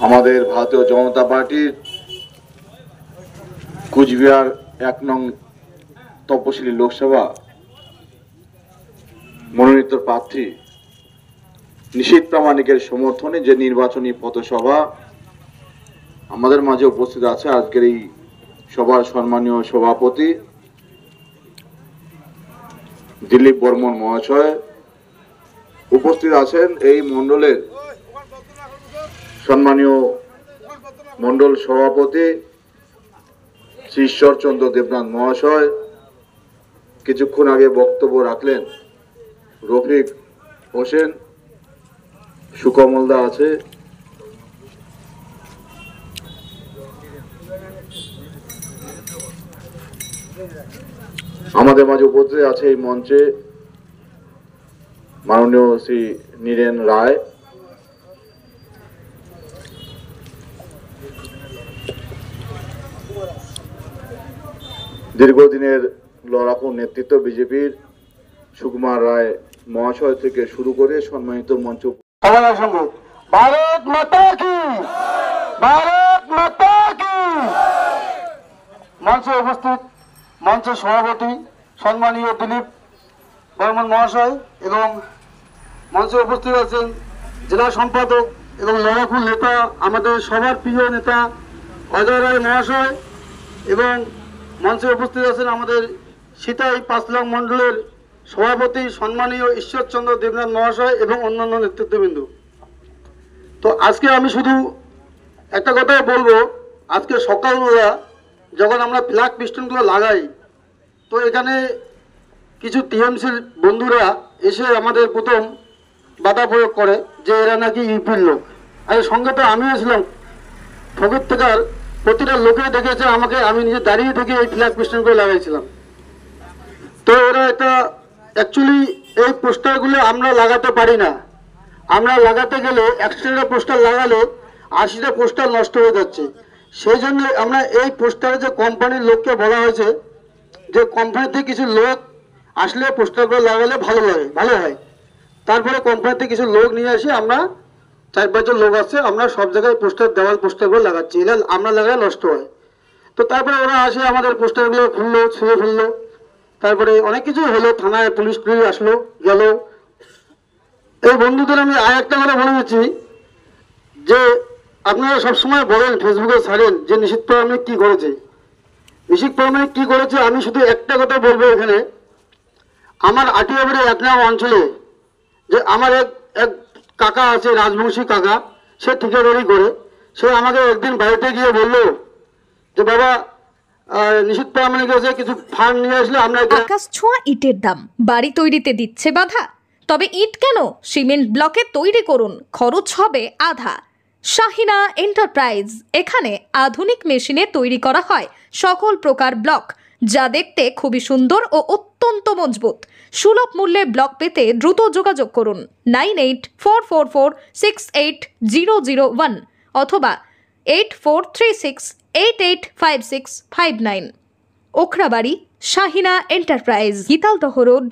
আমাদের ভারতীয় জনতা পার্টির কুচবিহার ১ নং তপশিলি লোকসভা মনোনীত প্রার্থী নিশীথ প্রামাণিকের সমর্থনে যে নির্বাচনী পথসভা আমাদের মাঝে উপস্থিত আছে। আজকের এই সভার সম্মানীয় সভাপতি দিলীপ বর্মন মহাশয় উপস্থিত আছেন। এই মণ্ডলের সম্মানীয় মণ্ডল সভাপতি শ্রী ঈশ্বরচন্দ্র দেবনাথ মহাশয় কিছুক্ষণ আগে বক্তব্য রাখলেন। রফিক হোসেন সুকমলদা আছে, আমাদের মাঝে উপস্থিত আছে এই মঞ্চে মাননীয় শ্রী নীরেন রায়, দীর্ঘদিনের লড়াকু নেতৃত্ব বিজেপির সুকুমার রায় মহাশয় থেকে শুরু করে সম্মানিত মঞ্চ ভারত মাতা কি, ভারত মাতা কি। মঞ্চে উপস্থিত মঞ্চের সভাপতি সম্মানীয় দিলীপ বর্মন মহাশয় এবং মঞ্চে উপস্থিত আছেন জেলা সম্পাদক এবং লড়াকু নেতা আমাদের সবার প্রিয় নেতা অজয় রায় মহাশয় এবং মঞ্চে উপস্থিত আছেন আমাদের সিতাই ৫ নং মণ্ডলের সভাপতি সম্মানীয় ঈশ্বরচন্দ্র দেবনাথ মহাশয় এবং অন্যান্য নেতৃত্ববৃন্দ। তো আজকে আমি শুধু একটা কথাই বলবো, আজকে সকালবেলা যখন আমরা ফ্ল্যাগ পিস্টনগুলো লাগাই তো এখানে কিছু টিএমসির বন্ধুরা এসে আমাদের প্রথম বাধা প্রয়োগ করে যে এরা নাকি ইউপির লোক। আর সঙ্গে তো আমিও ছিলাম, ফকির থেকার প্রতিটা লোকে দেখেছে আমাকে, আমি নিজে দাঁড়িয়ে থেকে এই ফ্ল্যাগ পিস্টনগুলো লাগাইছিলাম। তো এরা এটা অ্যাকচুয়ালি এই পোস্টারগুলো আমরা লাগাতে পারি না। আমরা লাগাতে গেলে 100টা পোস্টার লাগালে 80টা পোস্টার নষ্ট হয়ে যাচ্ছে। সেই জন্য আমরা এই পোস্টারে যে কোম্পানির লোককে বলা হয়েছে যে কোম্পানিতে কিছু লোক আসলে পোস্টারগুলো লাগালে ভালো হয়। তারপরে কোম্পানিতে কিছু লোক নিয়ে আসি, আমরা 4-5 জন লোক আছে, আমরা সব জায়গায় দেওয়াল পোস্টারগুলো লাগাচ্ছি, এটা আমরা লাগালে নষ্ট হয়। তো তারপরে ওরা আসে আমাদের পোস্টারগুলো খুললো, ছুঁড়ে ফেললো, তারপরে অনেক কিছু হলো, থানায় পুলিশ আসলো গেল। এই বন্ধুদের আমি আর একটা কথা বলে দিচ্ছি যে আপনারা সবসময় বলেন ফেসবুকে ছাড়েন যে নিশীথ প্রামাণিক কি করেছে, নিশীথ প্রামাণিক কি করেছে। আমি শুধু একটা কথা বলবো, এখানে আমার আটিয়াবাড়ি 1 নং অঞ্চলে যে আমার এক কাকা আছে, রাজবংশী কাকা, সে ঠিকাদারি করে। সে আমাকে একদিন বাড়িতে গিয়ে বললো যে বাবা নিশীথ প্রামাণিক এসে কিছু ফান্ড নিয়ে আসলে আমরা। আকাশ ছোঁয়া ইটের দাম বাড়ি তৈরিতে দিচ্ছে বাধা? তবে ইট কেন, সিমেন্ট ব্লকে তৈরি করুন, খরচ হবে আধা। শাহিনা এন্টারপ্রাইজ, এখানে আধুনিক মেশিনে তৈরি করা হয় সকল প্রকার ব্লক, যা দেখতে খুবই সুন্দর ও অত্যন্ত মজবুত। সুলভ মূল্যে ব্লক পেতে দ্রুত যোগাযোগ করুন 9844468001 অথবা 8436885659। Okhrabari, Shahina enterprise, Gitaldaha road,